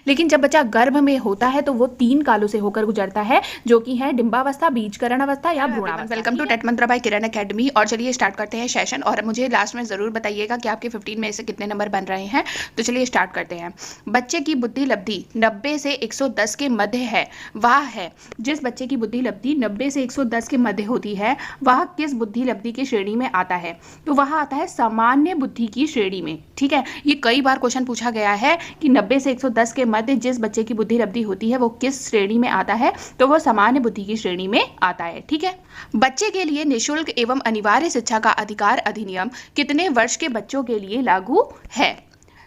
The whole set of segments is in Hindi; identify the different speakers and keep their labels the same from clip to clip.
Speaker 1: लेकिन जब बच्चा गर्भ में होता है तो वो 3 कालों से होकर गुजरता है, जो कि है डिंबावस्था, बीजकरण अवस्था या भ्रूणावस्था। Welcome to TET Mantra by Kiran academy. और चलिए स्टार्ट करते हैं सेशन, और मुझे लास्ट में जरूर बताइएगा कि आपके 15 में से कितने नंबर बन रहे हैं। तो चलिए स्टार्ट करते हैं। बच्चे की बुद्धि लब्धि 90 से 110 के मध्य है, वह है। जिस बच्चे की बुद्धि लब्धि 90 से 110 के मध्य होती है, वह किस बुद्धि लब्धि की श्रेणी में आता है? तो वह आता है सामान्य बुद्धि की श्रेणी में। ठीक है, ये कई बार क्वेश्चन पूछा गया है कि 90 से 110 के मध्य जिस बच्चे की बुद्धि लब्धि होती है वो किस श्रेणी में आता है? तो वो सामान्य बुद्धि की श्रेणी में आता है। ठीक है, बच्चे के लिए निःशुल्क एवं अनिवार्य शिक्षा का अधिकार अधिनियम कितने वर्ष के बच्चों के लिए लागू है?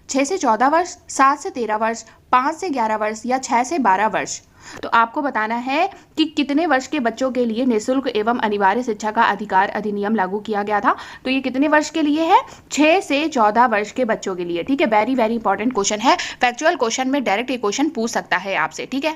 Speaker 1: 6 से 14 वर्ष, 7 से 13 वर्ष, 5 से 11 वर्ष या 6 से 12 वर्ष? तो आपको बताना है कि कितने वर्ष के बच्चों के लिए निःशुल्क एवं अनिवार्य शिक्षा का अधिकार अधिनियम लागू किया गया था। तो ये कितने वर्ष के लिए है? 6 से 14 वर्ष के बच्चों के लिए। ठीक है, वेरी वेरी इंपॉर्टेंट क्वेश्चन है। फैक्चुअल क्वेश्चन में डायरेक्ट ये क्वेश्चन पूछ सकता है आपसे। ठीक है,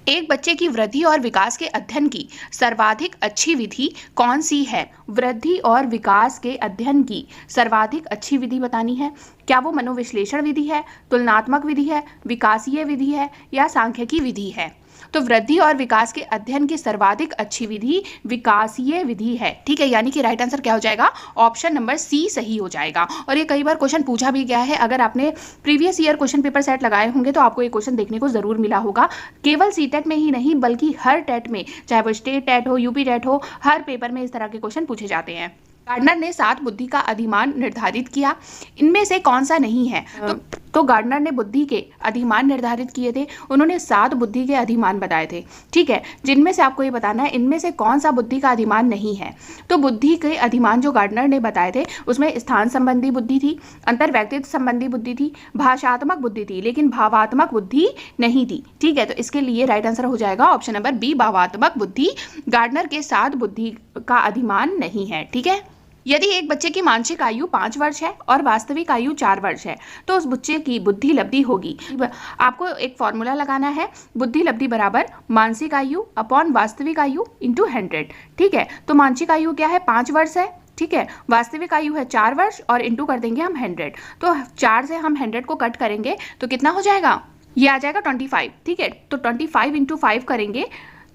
Speaker 1: एक बच्चे की वृद्धि और विकास के अध्ययन की सर्वाधिक अच्छी विधि कौन सी है? वृद्धि और विकास के अध्ययन की सर्वाधिक अच्छी विधि बतानी है। क्या वो मनोविश्लेषण विधि है, तुलनात्मक विधि है, विकासीय विधि है या सांख्यिकी विधि है? तो वृद्धि और विकास के अध्ययन की सर्वाधिक अच्छी विधि विकासीय विधि है। ठीक है, यानी कि राइट आंसर क्या हो जाएगा? ऑप्शन नंबर सी सही हो जाएगा। और ये कई बार क्वेश्चन पूछा भी गया है। अगर आपने previous year question paper set लगाए होंगे तो आपको ये क्वेश्चन देखने को जरूर मिला होगा। केवल सीटेट में ही नहीं बल्कि हर टेट में, चाहे वो स्टेट टेट हो, यूपी टेट हो, हर पेपर में इस तरह के क्वेश्चन पूछे जाते हैं। गार्डनर ने 7 बुद्धि का अधिमान निर्धारित किया, इनमें से कौन सा नहीं है? तो गार्डनर ने बुद्धि के अधिमान निर्धारित किए थे। उन्होंने 7 बुद्धि के अधिमान बताए थे। ठीक है, जिनमें से आपको ये बताना है इनमें से कौन सा बुद्धि का अधिमान नहीं है। तो बुद्धि के अधिमान जो गार्डनर ने बताए थे उसमें स्थान संबंधी बुद्धि थी, अंतर्व्यक्तित्व संबंधी बुद्धि थी, भाषात्मक बुद्धि थी, लेकिन भावात्मक बुद्धि नहीं थी। ठीक है, तो इसके लिए राइट आंसर हो जाएगा ऑप्शन नंबर बी, भावात्मक बुद्धि। गार्डनर के 7 बुद्धि का अधिमान नहीं है। ठीक है, यदि एक बच्चे की मानसिक आयु 5 वर्ष है और वास्तविक आयु 4 वर्ष है तो उस बच्चे की बुद्धि लब्धि होगी। आपको एक फॉर्मूला लगाना है, बुद्धि लब्धि बराबर मानसिक आयु अपॉन वास्तविक आयु इंटू 100। ठीक है, तो मानसिक आयु क्या है? 5 वर्ष है। ठीक है, वास्तविक आयु है 4 वर्ष और इंटू कर देंगे हम 100। तो 4 से हम 100 को कट करेंगे तो कितना हो जाएगा? ये आ जाएगा 25। ठीक है, तो 25 इंटू 5 करेंगे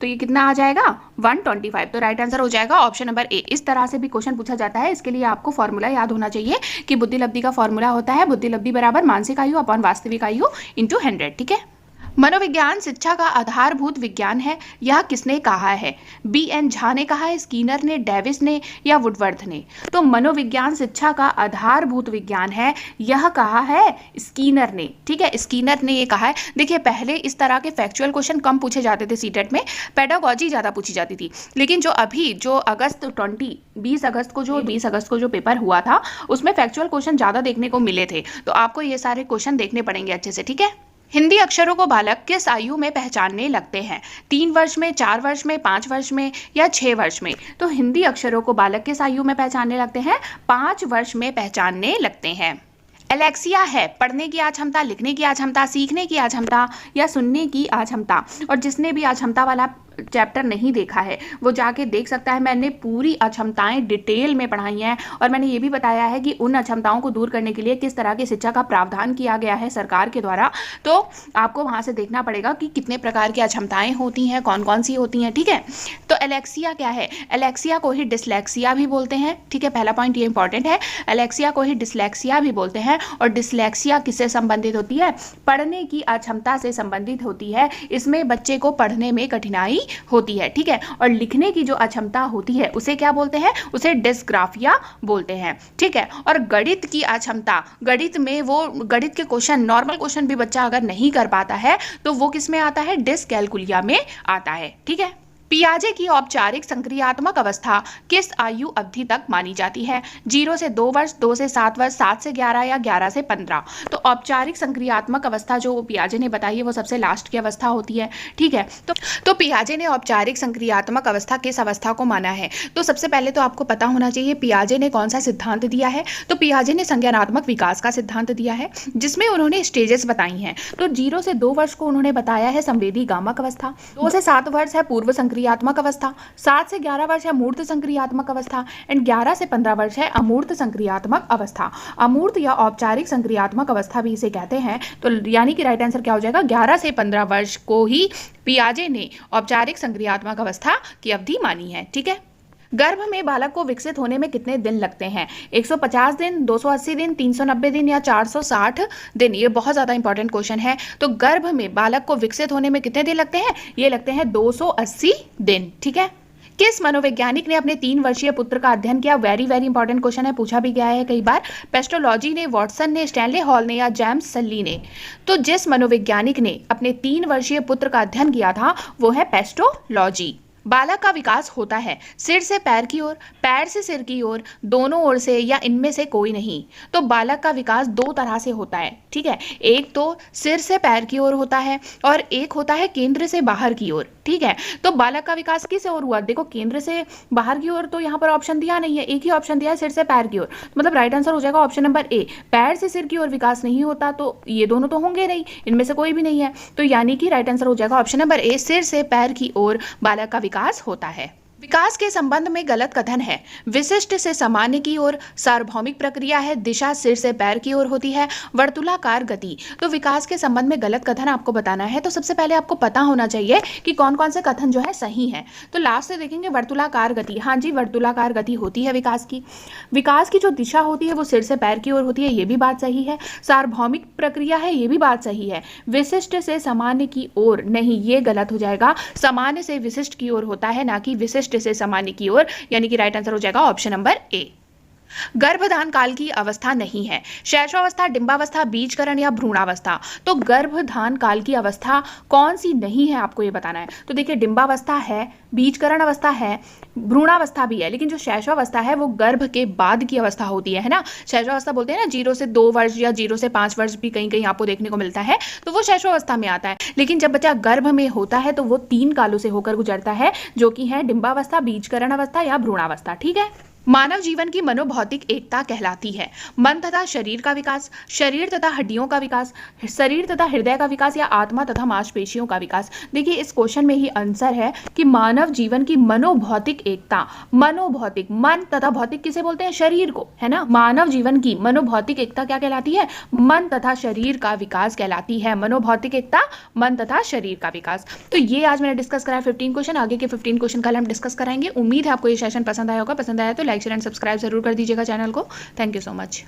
Speaker 1: तो ये कितना आ जाएगा? 125। तो राइट आंसर हो जाएगा ऑप्शन नंबर ए। इस तरह से भी क्वेश्चन पूछा जाता है। इसके लिए आपको फॉर्मूला याद होना चाहिए कि बुद्धि लब्धि का फॉर्मूला होता है बुद्धि लब्धि बराबर मानसिक आयु अपॉन वास्तविक आयु इंटू 100। ठीक है, मनोविज्ञान शिक्षा का आधारभूत विज्ञान है, यह किसने कहा है? B.N. झा ने कहा है, स्कीनर ने, डेविस ने या वुडवर्थ ने? तो मनोविज्ञान शिक्षा का आधारभूत विज्ञान है, यह कहा है स्कीनर ने। ठीक है, स्कीनर ने ये कहा है। देखिए, पहले इस तरह के फैक्चुअल क्वेश्चन कम पूछे जाते थे सीटेट में, पेडागोजी ज़्यादा पूछी जाती थी। लेकिन जो अभी जो 20 अगस्त को जो पेपर हुआ था उसमें फैक्चुअल क्वेश्चन ज़्यादा देखने को मिले थे। तो आपको ये सारे क्वेश्चन देखने पड़ेंगे अच्छे से। ठीक है, हिंदी अक्षरों को बालक किस आयु में पहचानने लगते हैं? 3 वर्ष में, 4 वर्ष में, 5 वर्ष में या 6 वर्ष में? तो हिंदी अक्षरों को बालक किस आयु में पहचानने लगते हैं? 5 वर्ष में पहचानने लगते हैं। एलेक्सिया है पढ़ने की अक्षमता, लिखने की अक्षमता, सीखने की अक्षमता या सुनने की अक्षमता। और जिसने भी अक्षमता वाला चैप्टर नहीं देखा है वो जाके देख सकता है। मैंने पूरी अक्षमताएं डिटेल में पढ़ाई हैं और मैंने ये भी बताया है कि उन अक्षमताओं को दूर करने के लिए किस तरह की शिक्षा का प्रावधान किया गया है सरकार के द्वारा। तो आपको वहाँ से देखना पड़ेगा कि कितने प्रकार की अक्षमताएं होती हैं, कौन कौन सी होती हैं। ठीक है, तो एलेक्सिया क्या है? एलेक्सिया को ही डिसलेक्सिया भी बोलते हैं। ठीक है, पहला पॉइंट ये इंपॉर्टेंट है, एलेक्सिया को ही डिसलेक्सिया भी बोलते हैं। और डिसलेक्सिया किससे संबंधित होती है? पढ़ने की अक्षमता से संबंधित होती है। इसमें बच्चे को पढ़ने में कठिनाई होती है। ठीक है, और लिखने की जो अक्षमता होती है उसे क्या बोलते हैं? उसे डिस्ग्राफिया बोलते हैं। ठीक है, और गणित की अक्षमता, गणित में वो गणित के क्वेश्चन, नॉर्मल क्वेश्चन भी बच्चा अगर नहीं कर पाता है तो वो किस में आता है? डिसकैलकुलिया में आता है। ठीक है, पियाजे की औपचारिक संक्रियात्मक अवस्था किस आयु अवधि तक मानी जाती है? 0 से 2 वर्ष, 2 से 7 वर्ष, 7 से 11 या 11 से 15? तो औपचारिक संक्रियात्मक अवस्था जो पियाजे ने बताई है वो सबसे लास्ट की अवस्था होती है। ठीक है, तो पियाजे ने औपचारिक संक्रियात्मक अवस्था किस अवस्था को माना है? तो सबसे पहले तो आपको पता होना चाहिए पियाजे ने कौन सा सिद्धांत दिया है। तो पियाजे ने संज्ञानात्मक विकास का सिद्धांत दिया है जिसमें उन्होंने स्टेजेस बताई हैं। तो 0 से 2 वर्ष को उन्होंने बताया है संवेदी गामक अवस्था, 2 से 7 वर्ष है पूर्व संक्रिया संक्रियात्मक अवस्था, 7 से 11 वर्ष है मूर्त संक्रियात्मक अवस्था एंड 11 से 15 वर्ष है अमूर्त संक्रियात्मक अवस्था। अमूर्त या औपचारिक संक्रियात्मक अवस्था भी इसे कहते हैं। तो यानी कि राइट आंसर क्या हो जाएगा, 11 से 15 वर्ष को ही पियाजे ने औपचारिक संक्रियात्मक अवस्था की अवधि मानी है। ठीक है। गर्भ में बालक को विकसित होने में कितने दिन लगते हैं? 150 दिन, 280 दिन, 390 दिन या 460 दिन? ये बहुत ज़्यादा इंपॉर्टेंट क्वेश्चन है। तो गर्भ में बालक को विकसित होने में कितने दिन लगते हैं? ये लगते हैं 280 दिन। ठीक है। किस मनोवैज्ञानिक ने अपने 3 वर्षीय पुत्र का अध्ययन किया? वेरी वेरी इंपॉर्टेंट क्वेश्चन है, पूछा भी गया है कई बार। पेस्टोलॉजी ने, वॉटसन ने, स्टैनले हॉल ने या जेम्स सल्ली ने? तो जिस मनोवैज्ञानिक ने अपने 3 वर्षीय पुत्र का अध्ययन किया था वो है पेस्टोलॉजी। बालक का विकास होता है सिर से पैर की ओर, पैर से सिर की ओर, दोनों ओर से या इनमें से कोई नहीं। तो बालक का विकास 2 तरह से होता है। ठीक है। एक तो सिर से पैर की ओर होता है और एक होता है केंद्र से बाहर की ओर। ठीक है। तो बालक का विकास किस ओर हुआ? देखो केंद्र से बाहर की ओर तो यहाँ पर ऑप्शन दिया नहीं है, एक ही ऑप्शन दिया है सिर से पैर की ओर। मतलब राइट आंसर हो जाएगा ऑप्शन नंबर ए। पैर से सिर की ओर विकास नहीं होता तो ये दोनों तो होंगे नहीं, इनमें से कोई भी नहीं है। तो यानी कि राइट आंसर हो जाएगा ऑप्शन नंबर ए, सिर से पैर की ओर बालक का विकास होता है। विकास के संबंध में गलत कथन है। विशिष्ट से सामान्य की ओर सार्वभौमिक प्रक्रिया है, दिशा सिर से पैर की ओर होती है, वर्तुलाकार गति। तो विकास के संबंध में गलत कथन आपको बताना है। तो सबसे पहले आपको पता होना चाहिए कि कौन कौन से कथन जो है सही है। तो लास्ट से देखेंगे वर्तुलाकार गति। हाँ जी, वर्तुलाकार गति होती है विकास की। विकास की जो दिशा होती है वो सिर से पैर की ओर होती है, ये भी बात सही है। सार्वभौमिक प्रक्रिया है, ये भी बात सही है। विशिष्ट से सामान्य की ओर नहीं, ये गलत हो जाएगा। सामान्य से विशिष्ट की ओर होता है, ना कि विशिष्ट से सामान्य की ओर। यानी कि राइट आंसर हो जाएगा ऑप्शन नंबर ए। गर्भधान काल की अवस्था नहीं है। शैशवावस्था, डिंबावस्था, बीजकरण या भ्रूणावस्था? तो गर्भधान काल की अवस्था कौन सी नहीं है आपको ये बताना है। तो देखिए डिंबावस्था है, बीजकरण अवस्था है, भ्रूणावस्था भी है, लेकिन जो शैशवावस्था है वो गर्भ के बाद की अवस्था होती है ना। शैशवावस्था बोलते हैं ना, 0 से 2 वर्ष या 0 से 5 वर्ष भी कहीं कहीं आपको देखने को मिलता है, तो वो शैशवावस्था में आता है। लेकिन जब बच्चा गर्भ में होता है तो वो 3 कालों से होकर गुजरता है, जो कि है डिंबावस्था, बीजकरण अवस्था या भ्रूणावस्था। ठीक है। मानव जीवन की मनोभौतिक एकता कहलाती है मन तथा शरीर का विकास, शरीर तथा हड्डियों का विकास, शरीर तथा हृदय का विकास या आत्मा तथा मांसपेशियों का विकास? देखिए इस क्वेश्चन में ही आंसर है कि मानव जीवन की मनोभौतिक एकता। मनोभौतिक, मन तथा भौतिक किसे बोलते हैं? शरीर को, है ना। मानव जीवन की मनोभौतिक एकता क्या कहलाती है? मन तथा शरीर का विकास कहलाती है। मनोभौतिक एकता, मन तथा शरीर का विकास। तो ये आज मैंने डिस्कस करा 15 क्वेश्चन। आगे के 15 क्वेश्चन कल हम डिस्कस कराएंगे। उम्मीद है आपको ये सेशन पसंद आया होगा। पसंद आया तो लाइक शेयर एंड सब्सक्राइब जरूर कर दीजिएगा चैनल को। Thank you so much.